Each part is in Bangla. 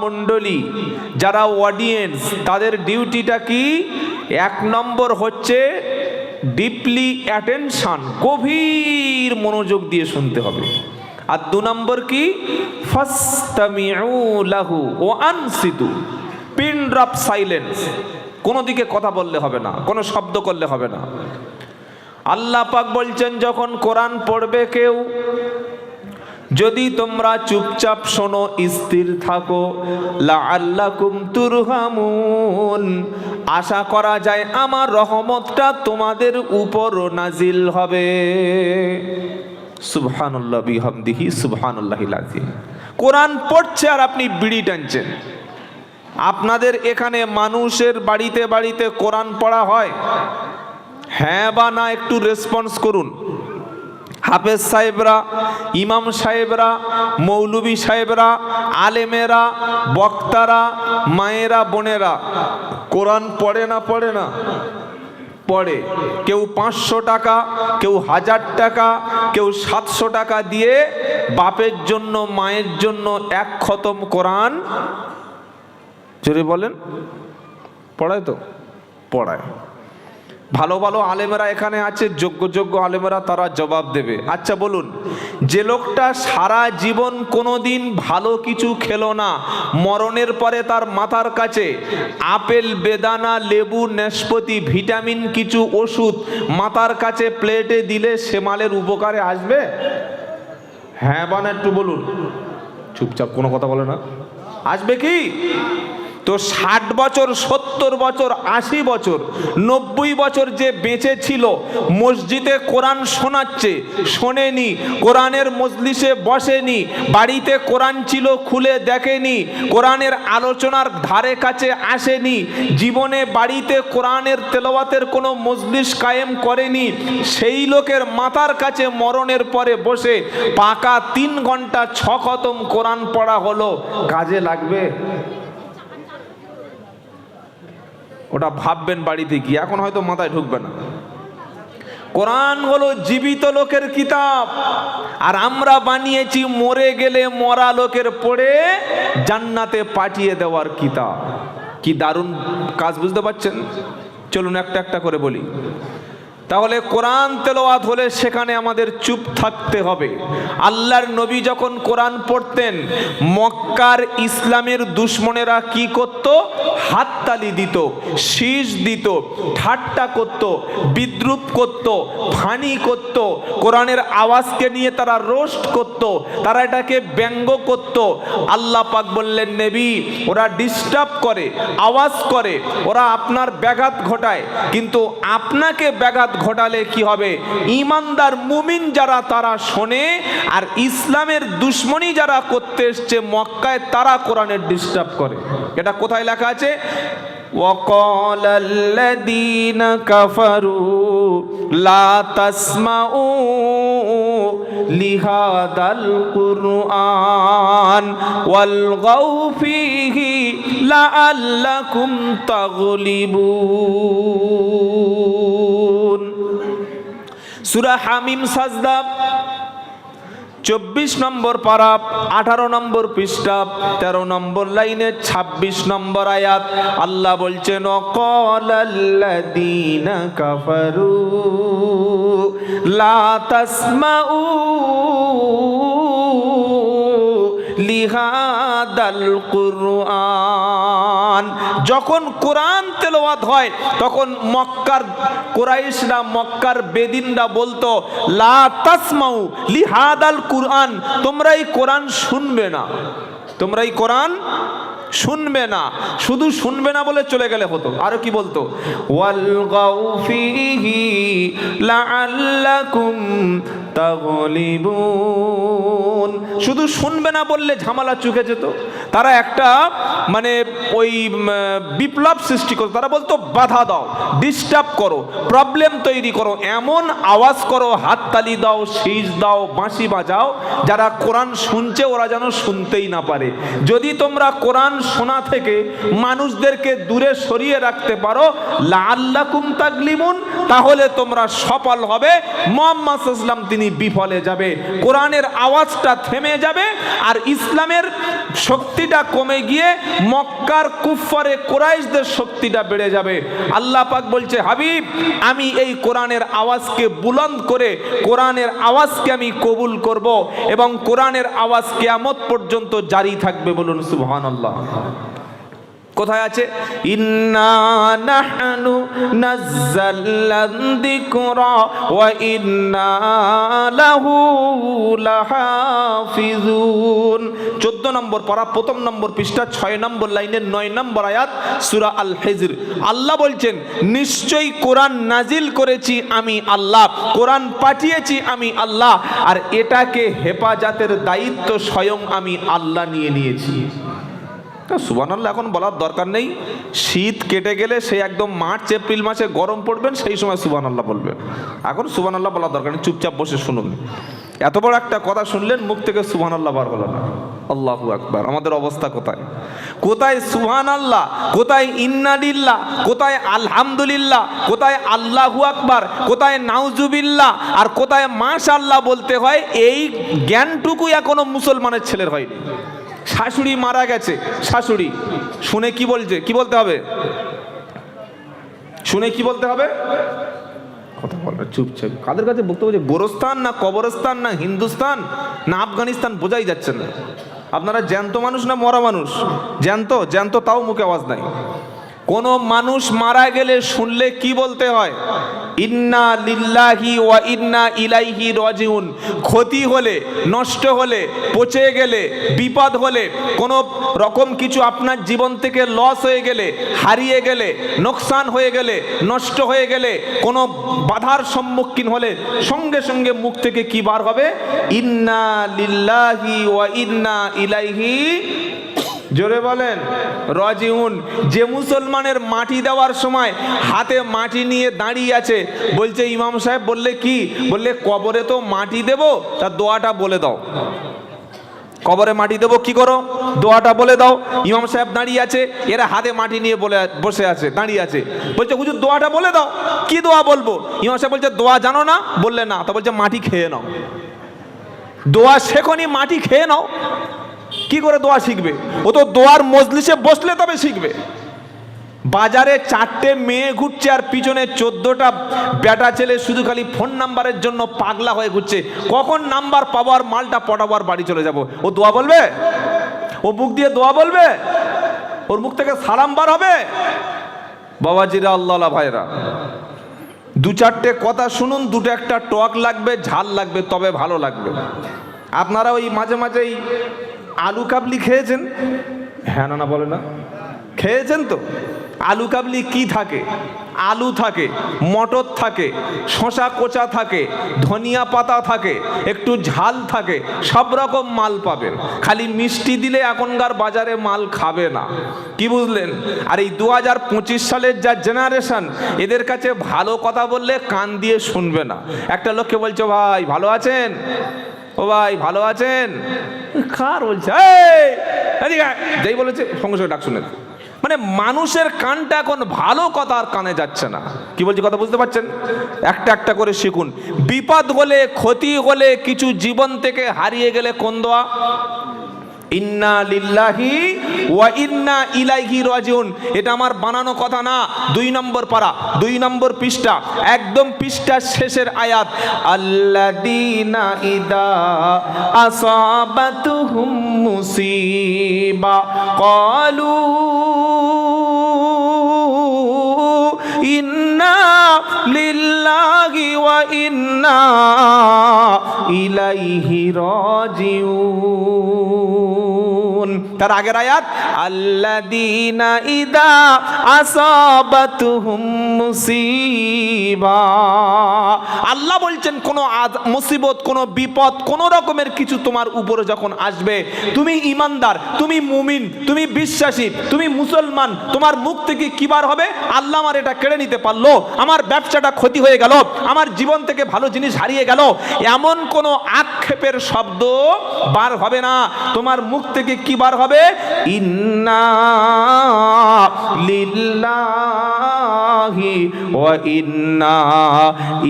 মণ্ডলী যারা অডিয়েন্স তাদের ডিউটিটা কি? এক নম্বর হচ্ছে ডিপলি অ্যাটেনশন, গভীর মনোযোগ দিয়ে শুনতে হবে। আর দু নম্বর কি? ফাসতামিউ লাহু ওয়া আনসিতু, পিন ড্রপ সাইলেন্স, কোনো দিকে কথা বললে হবে না, কোনো শব্দ করলে হবে না। আল্লাহ পাক বলছেন যখন কোরআন পড়বে কেউ, যদি তোমরা চুপচাপ শোনো, স্থির থাকো, লাআল্লাকুম তুরহামুন, আশা করা যায় আমার রহমতটা তোমাদের উপর নাজিল হবে। সুবহানাল্লাহ বিহামদিহি সুবহানাল্লাহিল আযীম। কোরআন পড়ছে আর আপনি বিড়ি টানছেন। আপনাদের এখানে মানুষের বাড়িতে বাড়িতে কোরআন পড়া হয়? হ্যাঁ বা না একটু রেসপন্স করুন। হাফেজ সাহেবরা, ইমাম সাহেবরা, মৌলবী সাহেবরা, আলেমেরা, বক্তারা, মায়েরা, বোনেরা কোরআন পড়ে না? পড়ে না? পড়ে। কেউ 500 টাকা, কেউ 1000 টাকা, কেউ 700 টাকা দিয়ে বাপের জন্য মায়ের জন্য এক খতম কোরআন, জোরে বলেন, পড়ায় তো? পড়ায়। ভালো ভালো আলেমেরা এখানে আছে, যোগ্য যোগ্য আলেমেরা, তারা জবাব দেবে। আচ্ছা বলুন, যে লোকটা সারা জীবন কোনোদিন ভালো কিছু খেলো না, মরণের পরে তার মাথার কাছে আপেল, বেদানা, লেবু, নাশপাতি, ভিটামিন কিছু ওষুধ মাথার কাছে প্লেটে দিলে সে মালের উপকারে আসবে? হ্যাঁ বা না একটু বলুন। চুপচাপ, কোনো কথা বলে না। আসবে কি? তো 60 বছর, 70 বছর, 80 বছর, 90 বছর যে বেঁচে ছিল, মসজিদে কোরআন শোনাচ্ছে, শোনেনি, কোরআনের মজলিসে বসেনি, বাড়িতে কোরআন ছিল খুলে দেখেনি, কোরআনের আলোচনার ধারে কাছে আসেনি, জীবনে বাড়িতে কোরআনের তেলাওয়াতের কোনো মজলিস কায়েম করেনি, সেই লোকের মাথার কাছে মরণের পরে বসে পাকা 3 ঘন্টা 6 খতম কোরআন পড়া হলো, কাজে লাগবে? ওটা ভাববেন বাড়িতে গিয়ে, এখন হয়তো মাথায় ঢুকবে না। কোরআন হলো জীবিত লোকের কিতাব, আর আমরা বানিয়েছি মরে গেলে মরা লোকের পড়ে জান্নাতে পাঠিয়ে দেওয়ার কিতাব। কি দারুণ কাজ, বুঝতে পারছেন? চলুন একটা একটা করে বলি। তাহলে কোরআন তেলাওয়াত হলে সেখানে আমাদের চুপ থাকতে হবে। আল্লাহর নবী যখন কোরআন পড়তেন, মক্কার ইসলামের দুশমনেরা কি করত? হাততালি দিত, শীষ দিত, ঠাট্টা করত, বিদ্রুপ করত, ফানি করত, কোরআনের আওয়াজকে নিয়ে তারা রোস্ট করত, তারা এটাকে ব্যঙ্গ করত। আল্লাহ পাক বললেন, নবী, ওরা ডিস্টার্ব করে, আওয়াজ করে, ওরা আপনার ব্যাঘাত ঘটায়, কিন্তু আপনাকে ব্যাঘাত ঘটালে কি হবে? ঈমানদার মুমিন যারা তারা শোনে, আর ইসলামের দুশমনী যারা করতে এসছে মক্কায়, তারা কোরআনের ডিস্টার্ব করে। এটা কোথায় লেখা আছে? وَقَالَ الَّذِينَ كَفَرُوا لَا تَسْمَعُوا لِهَذَا الْقُرْآنِ وَالْغَوْا فِيهِ لَعَلَّكُمْ تَغْلِبُونَ। সূরা হামিম সাজদা 24 নম্বর পারা, 18 নম্বর পৃষ্ঠা, 13 নম্বর লাইনে 26 নম্বর আয়াত। আল্লাহ বলছেন, ওয়াকালাল্লাযীনা কাফারু লা তাসমাউ লিহাদাল কুরআন। যখন কোরআন তেলাওয়াত হয় তখন মক্কার কুরাইশরা, মক্কার বেদিনরা বলতো, লা তাসমাউ লিহাদাল কুরআন, তোমরা এই কোরআন শুনবে না, তোমরা এই কোরআন শুনবে না। শুধু শুনবে না বলে চলে গেলে হতো, আরো কি বলতো? ওয়ালগাউ ফীহি লাআল্লাকুম তাগলিবুন। শুধু শুনবে না বললে ঝামেলা চুকে যেত। তারা একটা মানে ওই বিপ্লব সৃষ্টি করতো। তারা বলতো, বাধা দাও, ডিস্টার্ব করো, প্রবলেম তৈরি করো, এমন আওয়াজ করো, হাততালি দাও, শীষ দাও, বাঁশি বাজাও, যারা কোরআন শুনছে ওরা যেন শুনতেই না পারে। যদি তোমরা কোরআন শোনা থেকে মানুষদেরকে দূরে সরিয়ে রাখতে পারো, লাআল্লাকুম তাগলিবুন, তাহলে তোমরা সফল হবে। মুহাম্মদ সাল্লাল্লাহু আলাইহি ওয়াসাল্লাম তিনি আপনি বিফলে যাবে, কোরআনের আওয়াজটা থেমে যাবে, আর ইসলামের শক্তিটা কমে গিয়ে মক্কার কুফফারে কুরাইশদের শক্তিটা বেড়ে যাবে। আল্লাহ পাক বলছে, হাবিব আমি এই কোরআনের আওয়াজকে বুলন্দ করে কোরআনের আওয়াজকে আমি কবুল করব এবং কোরআনের আওয়াজ কিয়ামত পর্যন্ত জারি থাকবে। বলুন সুবহানাল্লাহ। কোথায় আছে? ইন্না নাহনু নাযালনা যিকরা ওয়া ইন্না লাহু লাহাফিজুন। 14 নম্বর পারা, প্রথম নম্বর পৃষ্ঠা, 6 নম্বর লাইনের 9 নম্বর আয়াত, সূরা আল হিজর। আল্লাহ বলছেন, নিশ্চয়ই কোরআন নাজিল করেছি আমি আল্লাহ, কোরআন পাঠিয়েছি আমি আল্লাহ, আর এটাকে হেফাজতের দায়িত্ব স্বয়ং আমি আল্লাহ নিয়ে নিয়েছি। সুবহানাল্লাহ এখন বলার দরকার নেই, শীত কেটে গেলে সেই একদম মার্চ এপ্রিল মাসে গরম পড়বেন, সেই সময় সুবহানাল্লাহ বলবেন। এখন সুবহানাল্লাহ বলার দরকার নেই, চুপচাপ বসে শুনুন। এত বড় একটা কথা শুনলেন, মুখ থেকে সুবহানাল্লাহ বার হলো না। আল্লাহু আকবার। আমাদের অবস্থা কোথায়? কোথায় সুবহানাল্লাহ, কোথায় ইন্না লিল্লাহ, কোথায় আলহামদুলিল্লাহ, কোথায় আল্লাহু আকবার, কোথায় নাউজুবিল্লাহ, আর কোথায় মাশাআল্লাহ বলতে হয়, এই জ্ঞানটুকু এখনো মুসলমানের ছেলের হয়নি। শাশুড়ি মারা গেছে, শাশুড়ি শুনে কি বলছে, কি বলতে হবে? শুনে কি বলতে হবে? কথা বলবে চুপচাপ। কাদের কাছে বলতে হবে? গোরস্থান না কবরস্থান না হিন্দুস্তান না আফগানিস্তান, বোঝাই যাচ্ছে না। আপনারা জ্যান্ত মানুষ না মরা মানুষ? জ্যান্ত, জ্যান্ত তাও মুখে আওয়াজ নাই। কোন মানুষ মারা গেলে শুনলে কি বলতে হয়? ইন্না লিল্লাহি ওয়া ইন্না ইলাইহি রাজিউন। ক্ষতি হলে, নষ্ট হলে, পচে গেলে, বিপদ হলে, কোনো রকম কিছু আপনার জীবন থেকে লস হয়ে গেলে, হারিয়ে গেলে, নোকসান হয়ে গেলে, নষ্ট হয়ে গেলে, কোনো বাধার সম্মুখীন হলে সঙ্গে সঙ্গে মুখ থেকে কি বার হবে? ইন্না লিল্লাহি ওয়া ইন্না ইলাইহি, জোরে বলেন, রাজিউন। যে মুসলমানের মাটি দেওয়ার সময় হাতে মাটি নিয়ে দাঁড়িয়ে আছে, বলছে ইমাম সাহেব বললে কি, বললে কবরে তো মাটি দেব, তার দোয়াটা বলে দাও। কবরে মাটি দেবো, কি করো? দোয়াটা বলে দাও। ইমাম সাহেব দাঁড়িয়ে আছে, এরা হাতে মাটি নিয়ে বসে আছে, দাঁড়িয়ে আছে, বলছে হুজুর দোয়াটা বলে দাও। কি দোয়া বলবো? ইমাম সাহেব বলছে দোয়া জানো না? বললে না। তো বলছে মাটি খেয়ে নাও। দোয়া শেখনি, মাটি খেয়ে নাও। কি করে দোয়া শিখবে? ও তো দোয়ার মজলিসে বসলে তবে শিখবে। বাজারে 4টে মেয়ে ঘুরছে আর পিছনে 14টা বেটা ছেলে শুধু খালি ফোন নাম্বারের জন্য পাগলা হয়ে ঘুরছে। কখন নাম্বার পাবো আর মালটা পটাবো আর বাড়ি চলে যাব। ও দোয়া বলবে? ও মুখ দিয়ে দোয়া বলবে? ওর মুখ থেকে সালাম বার হবে? বাবাজিরা, আল্লাহ ভাইরা, 2-4টে কথা শুনুন, দুটো একটা টক লাগবে, ঝাল লাগবে, তবে ভালো লাগবে। আপনারা ওই মাঝে মাঝেই আলু কাবলি খেয়েছেন? হ্যাঁ না বলে না, খেয়েছেন তো? আলু কাবলি কি থাকে? আলু থাকে, মটর থাকে, শসা কোচা থাকে, ধনিয়া পাতা থাকে, একটু ঝাল থাকে, সব রকম মাল পাবেন। খালি মিষ্টি দিলে এখনকার বাজারে মাল খাবে না। কি বুঝলেন? আর এই 2025 সালের যা জেনারেশন, এদের কাছে ভালো কথা বললে কান দিয়ে শুনবে না। একটা লোককে বলছো ভাই ভালো আছেন, ও ভাই ভালো আছেন, কার বলছে? যেই বলেছে সঙ্গে সঙ্গে ডাক শুনে। মানে মানুষের কানটা এখন ভালো কথা আর কানে যাচ্ছে না। কি বলছি কথা বুঝতে পারছেন? একটা একটা করে শিখুন। বিপদ হলে, ক্ষতি হলে, কিছু জীবন থেকে হারিয়ে গেলে কোন দোয়া? ইন্না লিল্লাহি ওয়া ইন্না ইলাইহি রাজিউন। এটা আমার বানানো কথা না। 2 নম্বর পারা, 2 নম্বর পৃষ্ঠা, একদম পৃষ্ঠার শেষের আয়াত। আল্লাযীনা ইযা আসাবাতুহুম মুসিবা ক্বালু ইন্না লিল্লাহি ওয়া ইন্না ইলাইহি রাজিউন। তার আগের আয়াত, আল্লাযীনা ইযা আসাবাতুহুম মুসিবা। আল্লাহ বলছেন কোন মুসিবত, কোন বিপদ, কোন রকমের কিছু তোমার উপরে যখন আসবে, তুমি ইমানদার, তুমি মুমিন, তুমি বিশ্বাসী, তুমি মুসলমান, তোমার মুখ থেকে কি বার হবে? আল্লাহ আমার এটা কেড়ে নিতে পারলো, আমার ব্যবসাটা ক্ষতি হয়ে গেল, আমার জীবন থেকে ভালো জিনিস হারিয়ে গেল, এমন কোন আক্ষেপের শব্দ বার হবে না। তোমার মুখ থেকে কি বার হবে? ইন্না লিল্লাহি ওয়া ইন্না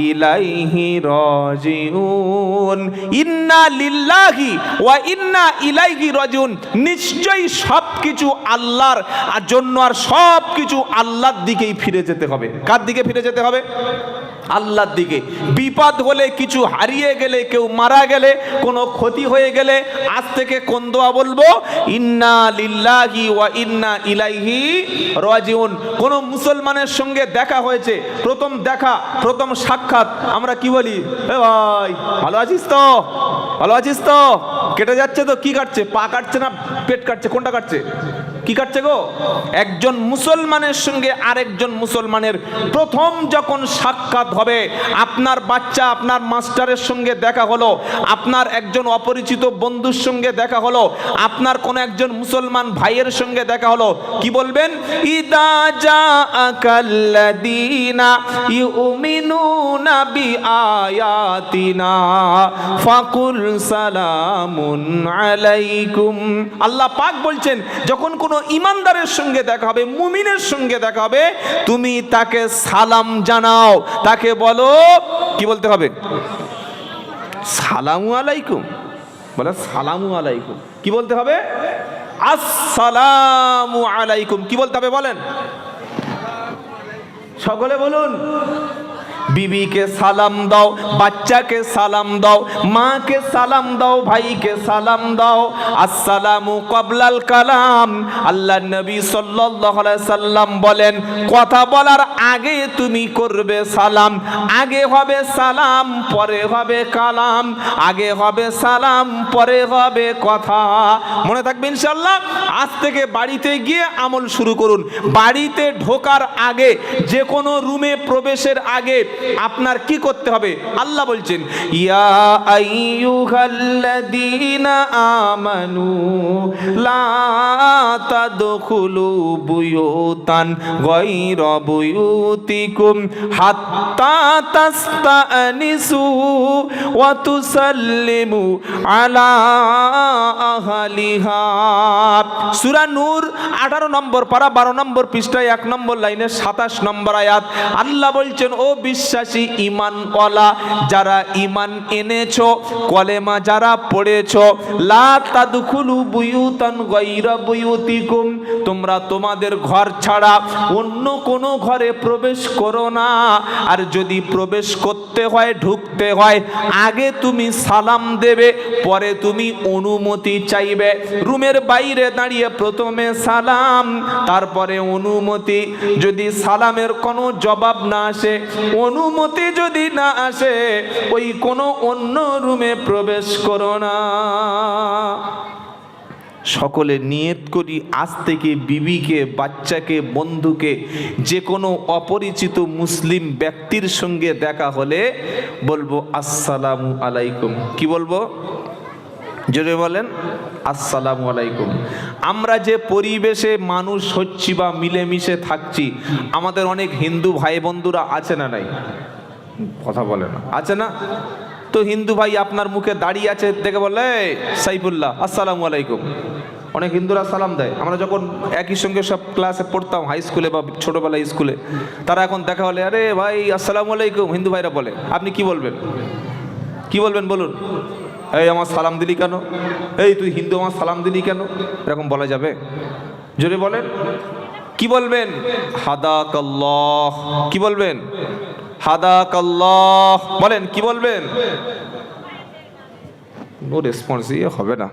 ইলাইহি রাজিউন। ইন্না লিল্লাহি ওয়া ইন্না ইলাইহি রাজিউন, নিশ্চয়ই সবকিছু আল্লাহর জন্য আর সবকিছু আল্লাহর দিকেই ফিরে যেতে হবে। কার দিকে ফিরে যেতে হবে? আল্লাহর দিকে। বিপদ হলে, কিছু হারিয়ে গেলে, কেউ মারা গেলে, কোনো ক্ষতি হয়ে গেলে আজ থেকে কোন দোয়া বলবো? ইন্না লিল্লাহি ওয়া ইন্না ইলাইহি রাজিউন। কোন মুসলমানের সঙ্গে দেখা হয়েছে, প্রথম দেখা, প্রথম সাক্ষাৎ, আমরা কি বলি? এ ভাই ভালো আছিস তো, ভালো আছিস তো? কেটে যাচ্ছে তো? কি কাটছে? পা কাটছে না পেট কাটছে? কোনটা কাটছে? কি কাটছে গো? একজন মুসলমানের সঙ্গে আরেকজন মুসলমানের প্রথম যখন সাক্ষাৎ হবে, আপনার বাচ্চা আপনার মাস্টারের সঙ্গে দেখা হলো, আপনার একজন অপরিচিত বন্ধুর সঙ্গে দেখা হলো, আপনার কোন একজন মুসলমান ভাইয়ের সঙ্গে দেখা হলো, কি বলবেন? ইদা জাআকাল্লাযীনা ইউমিনুনা বিআয়াতিনা ফাকুল সালামুন আলাইকুম। আল্লাহ পাক বলছেন, যখন কোন ইমানদারের সঙ্গে দেখা হবে, মুমিনের সঙ্গে দেখা হবে, তুমি তাকে সালাম জানাও, তাকে বলো, কি বলতে হবে? সালামু আলাইকুম। বলে সালামু আলাইকুম। কি বলতে হবে? আসসালামু আলাইকুম। কি বলতে হবে বলেন? সকলে বলুন। বিবিকে সালাম দাও, বাচ্চাকে সালাম দাও, মাকে সালাম দাও, ভাইকে সালাম দাও। আসসালামু ক্বাবলাল কালাম। আল্লাহ নবী সাল্লাল্লাহু আলাইহি সাল্লাম বলেন, কথা বলার আগে তুমি করবে সালাম। আগে হবে সালাম, পরে হবে কালাম। আগে হবে সালাম, পরে হবে কথা। মনে থাকবে ইনশাআল্লাহ। আজ থেকে বাড়িতে গিয়ে আমল শুরু করুন। বাড়িতে ঢোকার আগে, যে কোনো রুমে প্রবেশের আগে আপনার কি করতে হবে? আল্লাহ বলছেন, ইয়া আইয়ুহাল্লাযীনা আমানু লা তাদখুলু বুয়ুতান গায়রা বুয়ুতিকুম হাত্তা তাস্তানিসু ওয়া তুসাল্লিমু আলা আহলিহা। সূরা নূর 18 নম্বর পারা 12 নম্বর পৃষ্ঠায় 1 নম্বর লাইনে 27 নম্বর আয়াত। আল্লাহ বলছেন, ও বিশ্বাসী ঈমানওয়ালা যারা ঈমান এনেছো, কলেমা যারা পড়েছো, লা তাদখুলু বুয়ুতান গায়রা বুয়ুতিকুম, তোমরা তোমাদের ঘর ছাড়া অন্য কোনো ঘরে প্রবেশ করো না। আর যদি প্রবেশ করতে হয়, ঢুকতে হয়, আগে তুমি সালাম দেবে, পরে তুমি অনুমতি চাইবে। রুমের বাইরে দাঁড়িয়ে প্রথমে সালাম, তারপরে অনুমতি। যদি সালামের কোনো জবাব না আসে, অনুমতি যদি না আসে, ওই কোনো অন্য রুমে প্রবেশ করো না। সকলে নিয়ত করি, আজ থেকে বিবিকে, বাচ্চাকে, বন্ধুকে, যে কোনো অপরিচিত মুসলিম ব্যক্তির সঙ্গে দেখা হলে বলবো আসসালামু আলাইকুম। কি বলবো? জোরে বলেন, আসসালামু আলাইকুম। আমরা যে পরিবেশে মানুষ হচ্ছি বা মিলেমিশে থাকছি, আমাদের অনেক হিন্দু ভাই বন্ধুরা আছে না নাই? কথা বলে না, আছে না? তো হিন্দু ভাই আপনার মুখে দাঁড়িয়ে আছে, দেখে বলে সাইফুল্লাহ আসসালামু আলাইকুম। অনেক হিন্দুরা সালাম দেয়। আমরা যখন একই সঙ্গে সব ক্লাসে পড়তাম, হাই স্কুলে বা ছোটোবেলা স্কুলে, তারা এখন দেখা হলে আরে ভাই আসসালামু আলাইকুম, হিন্দু ভাইরা বলে। আপনি কি বলবেন? কি বলবেন বলুন? এই আমার সালাম দিলি কেন? এই তুই হিন্দু, আমার সালাম দিলি কেন? এরকম বলা যাবে? জোরে বলেন। কি বলবেন? হাদাকাল্লাহ। কি বলবেন? হাদাকাল্লাহ বলেন। কি বলবেন? ও রেসপন্স হবে না।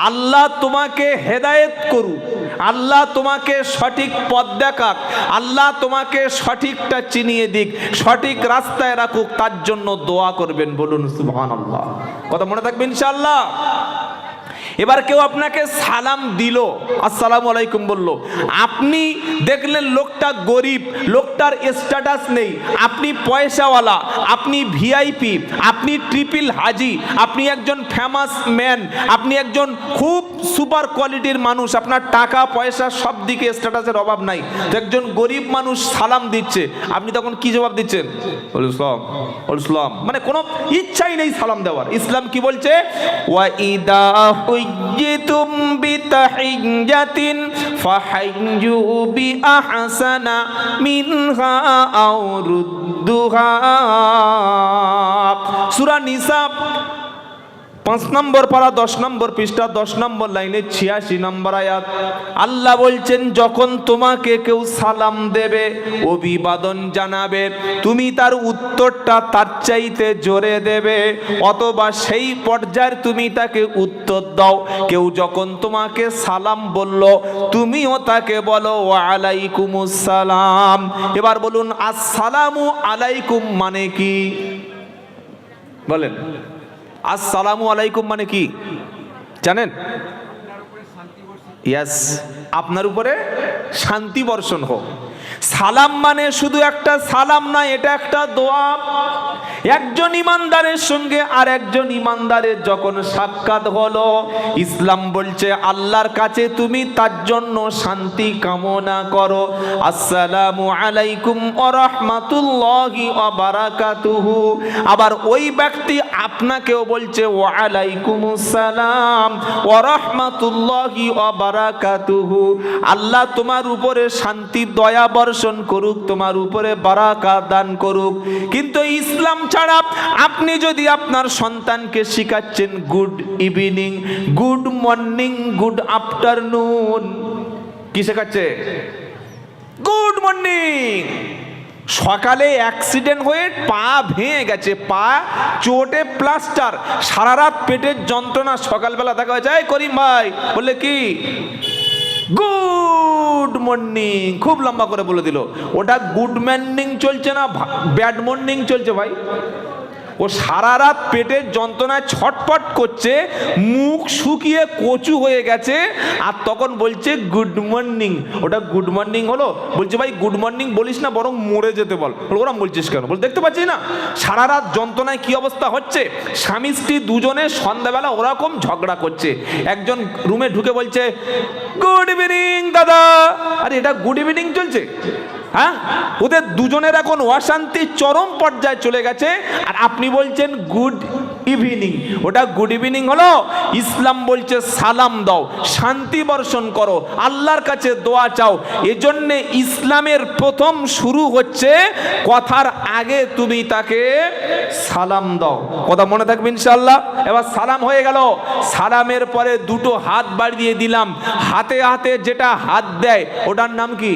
আল্লাহ তোমাকে হেদায়েত করুক, আল্লাহ তোমাকে সঠিক পথ দেখাক, আল্লাহ তোমাকে সঠিকটা চিনিয়ে দিক, সঠিক রাস্তায় রাখুক, তার জন্য দোয়া করবেন। বলুন সুবহানাল্লাহ। কথা মনে থাকবে ইনশাআল্লাহ। এবার কেউ আপনাকে সালাম দিল, আসসালামু আলাইকুম বলল, আপনি দেখলেন লোকটা গরিব, লোকটার স্ট্যাটাস নেই, আপনি পয়সাওয়ালা, আপনি ভিআইপি, আপনি ট্রিপল হাজি, আপনি একজন ফেমাস ম্যান, আপনি একজন খুব সুপার কোয়ালিটির মানুষ, আপনার টাকা পয়সা সব দিকে স্ট্যাটাসের অভাব নাই, তো একজন গরিব মানুষ সালাম দিচ্ছে, আপনি তখন কি জবাব দিচ্ছেন? ইসলাম, মানে কোনো ইচ্ছাই নেই সালাম দেওয়ার। ইসলাম কি বলছে? ওয়া ইদা হুইয়্যিতুম বিতাহিয়্যাতিন ফাহাইয়্যু বিআহসানা মিনহা আও রুদ্দুহা। সূরা নিসা 5 নম্বর পারা 10 নম্বর পৃষ্ঠা 10 নম্বর লাইনে 86 নম্বর আয়াত। আল্লাহ বলছেন, যখন তোমাকে কেউ সালাম দেবে, অভিবাদন জানাবে, তুমি তার উত্তরটা তার চাইতে জোরে দেবে, অথবা সেই পর্যায়ে তুমি তাকে উত্তর দাও। কেউ যখন তোমাকে সালাম বলল, তুমিও তাকে বলো ওয়া আলাইকুমুস সালাম। এবার বলুন, আসসালামু আলাইকুম মানে কি? বলেন, আসসালামু আলাইকুম মানে কি জানেন? ইয়েস, আপনার উপরে শান্তি বর্ষণ হোক। সালাম মানে শুধু একটা সালাম না, এটা একটা দোয়া। একজন ইমানদারের সঙ্গে আর একজন ইমানদারের যখন সাক্ষাৎ হলো, ইসলাম বলছে আল্লাহর কাছে তুমি তার জন্য শান্তি কামনা করো, আসসালামু আলাইকুম ওয়া রাহমাতুল্লাহি ওয়া বারাকাতুহু। আবার ওই ব্যক্তি আপনাকেও বলছে ওয়া আলাইকুমুস সালাম ওয়া রাহমাতুল্লাহি ওয়া বারাকাতুহু। আল্লাহ তোমার উপরে শান্তি দয়া বর্ষণ করুক, তোমার উপরে বারাকাত দান করুক। কিন্তু ইসলাম ছাড়া আপনি যদি আপনার সন্তানকে শিখাচ্ছেন good evening, good morning, good afternoon, কি শেখাচ্ছে? Good morning. সকালে অ্যাক্সিডেন্ট হয়ে পা ভেঙে গেছে, পা চোটে প্লাস্টার, সারা রাত পেটের যন্ত্রণা, সকালবেলা দেখা হয়েছে, এই করিম ভাই, বললে কি গুড মর্নিং, খুব লম্বা করে বলে দিল। ওটা গুড মর্নিং চলছে না, ব্যাড মর্নিং চলছে ভাই। ও সারা রাত পেটের যন্ত্রণায় ছটফট করছে, মুখ শুকিয়ে কচু হয়ে গেছে, আর তখন বলছে গুড মর্নিং। ওটা গুড মর্নিং হলো? বলছে ভাই গুড মর্নিং বলিস না, বরং মরে যেতে বল। ওরম বলছিস কেন? বল দেখতে পাচ্ছিস না সারা রাত যন্ত্রণায় কি অবস্থা হচ্ছে। স্বামী স্ত্রী দুজনে সন্ধ্যাবেলা ওরকম ঝগড়া করছে, একজন রুমে ঢুকে বলছে গুড ইভিনিং দাদা। আরে এটা গুড ইভিনিং চলছে? হ্যাঁ, ওদের দুজনের এখন অশান্তি চরম পর্যায়ে চলে গেছে, আর আপনি বলছেন গুড ইভিনিং। ওটা গুড ইভিনিং হলো? ইসলাম বলছে সালাম দাও, শান্তি বর্ষণ করো, আল্লাহর কাছে দোয়া চাও। এজন্যে ইসলামের প্রথম শুরু হচ্ছে কথার আগে তুমি তাকে সালাম দাও। কথা মনে থাকবে ইনশাআল্লাহ। এবার সালাম হয়ে গেল, সালামের পরে দুটো হাত বাড়িয়ে দিলাম, হাতে হাতে যেটা হাত দেয় ওটার নাম কি?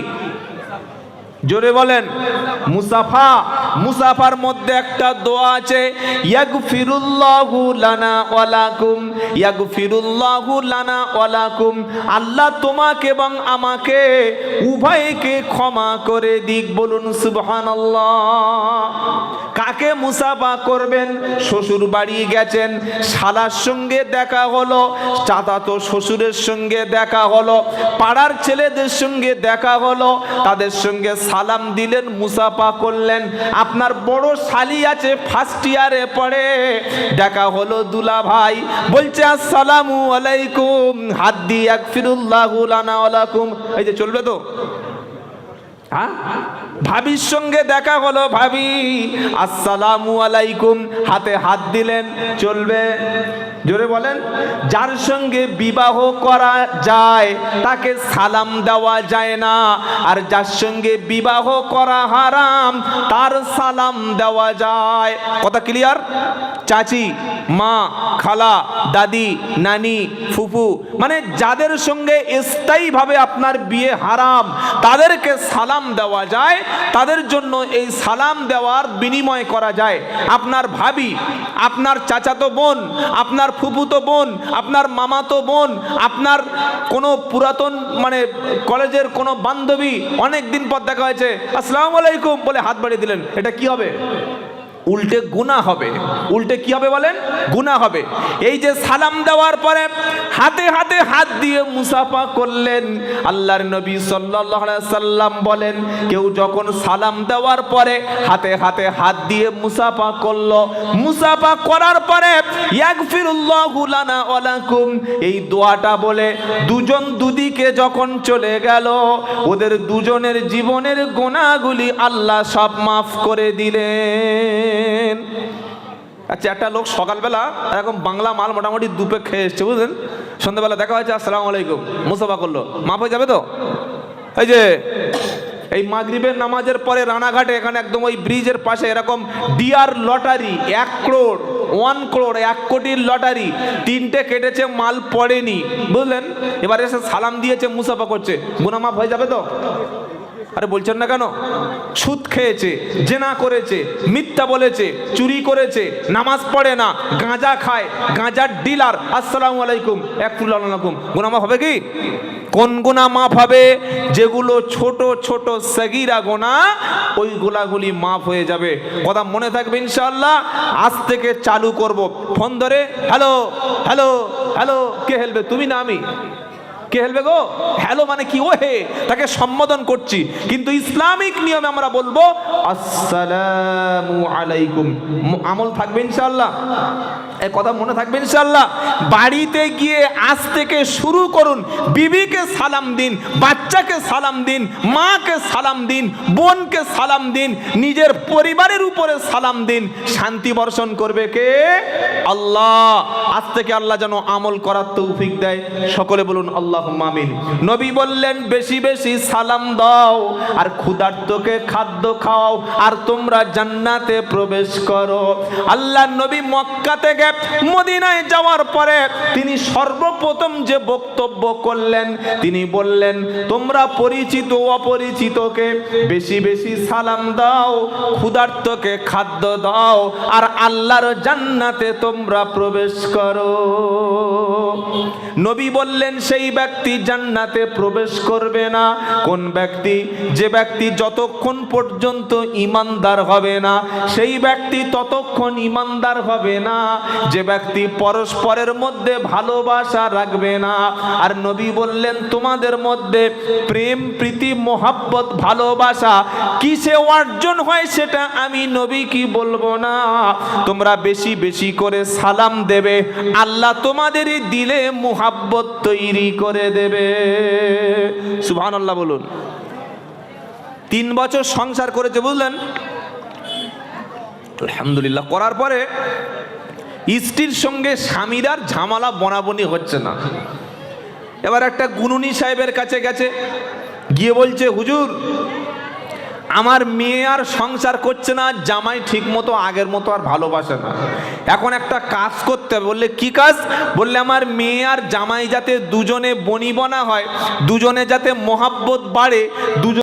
জোরে বলেন। মুসাফা। মুসাফার মধ্যে একটা দোয়া আছে, ইয়াগফিরুল্লাহু লানা ওয়া লাকুম, ইয়াগফিরুল্লাহু লানা ওয়া লাকুম। আল্লাহ তোমাকে এবং আমাকে উভয়কে ক্ষমা করে দিক। বলুন সুবহানাল্লাহ। কাকে মুসাফা করবেন? শ্বশুর বাড়ি গেছেন, শালার সঙ্গে দেখা হলো, চাচাতো শ্বশুরের সঙ্গে দেখা হলো, পাড়ার ছেলেদের সঙ্গে দেখা হলো, তাদের সঙ্গে সালাম দিলেন, মুসাফা করলেন। আপনার বড় শালি আছে, ফার্স্ট ইয়ারে পড়ে, দেখা হলো দুলা ভাই, বলছে আসসালামু আলাইকুম, হাত দিয়ে ইয়াগফিরুল্লাহু লানা ওয়া লাকুম। এই যে চলবে তো? হ্যাঁ। ভাবির সঙ্গে দেখা হলো, ভাবি আসসালামু আলাইকুম, হাতে হাত দিলেন, চলবে? জোরে বলেন। যার সঙ্গে বিবাহ করা যায় তাকে সালাম দেওয়া যায় না, আর যার সঙ্গে বিবাহ করা হারাম তার সালাম দেওয়া যায়। কথা ক্লিয়ার? চাচি, মা, খালা, দাদি, নানি, ফুফু, মানে যাদের সঙ্গে স্থায়ীভাবে আপনার বিয়ে হারাম তাদেরকে সালাম দেওয়া যায়, তাদের জন্য এই সালাম দেওয়ার বিনিময় করা যায়। আপনার ভাবি, আপনার চাচাতো বোন, আপনার ফুফুতো বোন, আপনার মামাতো বোন, আপনার কোনো পুরাতন মানে কলেজের কোনো বান্ধবী, অনেক দিন পর দেখা হয়েছে, আসসালামু আলাইকুম বলে হাত বাড়িয়ে দিলেন, এটা কি হবে? উল্টে গুনাহ হবে। উল্টে কি হবে বলেন? গুনাহ হবে। এই যে সালাম দেওয়ার পরে হাতে হাতে হাত দিয়ে মুসাফা করলেন, আল্লাহর নবী সাল্লাল্লাহু আলাইহি সাল্লাম বলেন, কেউ যখন সালাম দেওয়ার পরে হাতে হাতে হাত দিয়ে মুসাফা করলো, মুসাফা করার পরে ইয়াগফিরুল্লাহু লানা ওয়া লাকুম, এই দোয়াটা বলে দুজন দুদিকে যখন চলে গেল, ওদের দুজনের জীবনের গুনাহগুলি আল্লাহ সব মাফ করে দিলেন। আচ্ছা, একটা লোক সকালবেলা এরকম বাংলা মাল মোটামুটি দুপে খেয়ে এসছে, বুঝলেন, সন্ধ্যাবেলা দেখা হয়েছে, আসসালামু আলাইকুম, মুসাফা করলো, মাফ হয়ে যাবে তো? এই যে এই মাগরিবের নামাজের পরে রানাঘাটে এখানে একদম ওই ব্রিজের পাশে এরকম ডিয়ার লটারি 1 করোড় 1 করোড় 1 কোটির লটারি 3টে কেটেছে, মাল পড়েনি, বুঝলেন, এবার এসে সালাম দিয়েছে, মুসাফা করছে, গুনাহ মাফ হয়ে যাবে তো? আরে বলছেন না কেন? সুদ খেয়েছে, জেনা করেছে, মিথ্যা বলেছে, চুরি করেছে, নামাজ পড়ে না, গাঁজা খায়, গাঁজার ডিলার, আসসালামু আলাইকুম, একটুলাকুম, গুনাহ মাফ হবে কি? কোন গুনাহ মাফ হবে? যেগুলো ছোট ছোট সগীরা গুনাহ, ওই গুনাহগুলি মাফ হয়ে যাবে। কথা মনে থাকবে ইনশাআল্লাহ। আজ থেকে চালু করব, ফোন ধরে হ্যালো হ্যালো হ্যালো, কে হেলবে, তুমি না আমি? কে হেলবে গো? হ্যালো মানে কি? ও হে, তাকে সম্বোধন করছি, কিন্তু ইসলামিক নিয়মে আমরা বলবো আসসালামু আলাইকুম। আমল থাকবে ইনশাআল্লাহ, এই কথা মনে থাকবে ইনশাআল্লাহ। বাড়িতে গিয়ে আজ থেকে শুরু করুন, বিবিকে সালাম দিন, বাচ্চাকে সালাম দিন, মাকে সালাম দিন, বোনকে সালাম দিন, নিজের পরিবারের উপরে সালাম দিন। শান্তি বর্ষণ করবে কে? আল্লাহ। আজ থেকে আল্লাহ যেন আমল করার তৌফিক দেয়, সকলে বলুন আল্লাহুম্মা আমিন। নবী বললেন বেশি বেশি সালাম দাও, আর ক্ষুধার্তকে খাদ্য খাওয়াও, আর তোমরা জান্নাতে প্রবেশ করো। আল্লাহ নবী মক্কা থেকে মদিনায় যাওয়ার পরে তিনি সর্বপ্রথম যে বক্তব্য করলেন, তিনি বললেন তোমরা পরিচিত অপরিচিতকে বেশি বেশি সালাম দাও, ক্ষুধার্তকে খাদ্য দাও, আর আল্লাহর জান্নাতে তোমরা প্রবেশ করো। নবী বললেন সেই ব্যক্তি জান্নাতে প্রবেশ করবে না। কোন ব্যক্তি? যে ব্যক্তি যতক্ষণ পর্যন্ত ঈমানদার হবে না, সেই ব্যক্তি ততক্ষণ ঈমানদার হবে না। যে ব্যক্তি পরস্পরের মধ্যে ভালোবাসা রাখবে না। আর নবী বললেন তোমাদের মধ্যে প্রেম প্রীতি মোহাব্বত ভালোবাসা কিসে অর্জন হয় সেটা আমি নবী কি বলবো না, তোমরা বেশি বেশি করে সালাম দেবে, আল্লাহ তোমাদের দিলে মোহাব্বত তৈরি করে দেবে। সুবহানাল্লাহ বলুন। 3 বছর সংসার করেছে, বুঝলেন, আলহামদুলিল্লাহ। করার পরে স্ত্রীর সঙ্গে স্বামীর আর ঝামেলা বনাবনি হচ্ছে না। এবার একটা গুনুনি সাহেবের কাছে গেছে, গিয়ে বলছে হুজুর আমার মেয়ে আর সংসার করছে না, জামাই ঠিক মতো আগের মতো আর ভালোবাসে না, এখন একটা কাজ করতে হবে। বললে কি কাজ? বললে আমার মেয়ে আর জামাই যাতে দুজনে বনিবনা হয়, দুজনে যাতে মোহাব্বত বাড়ে, দুজন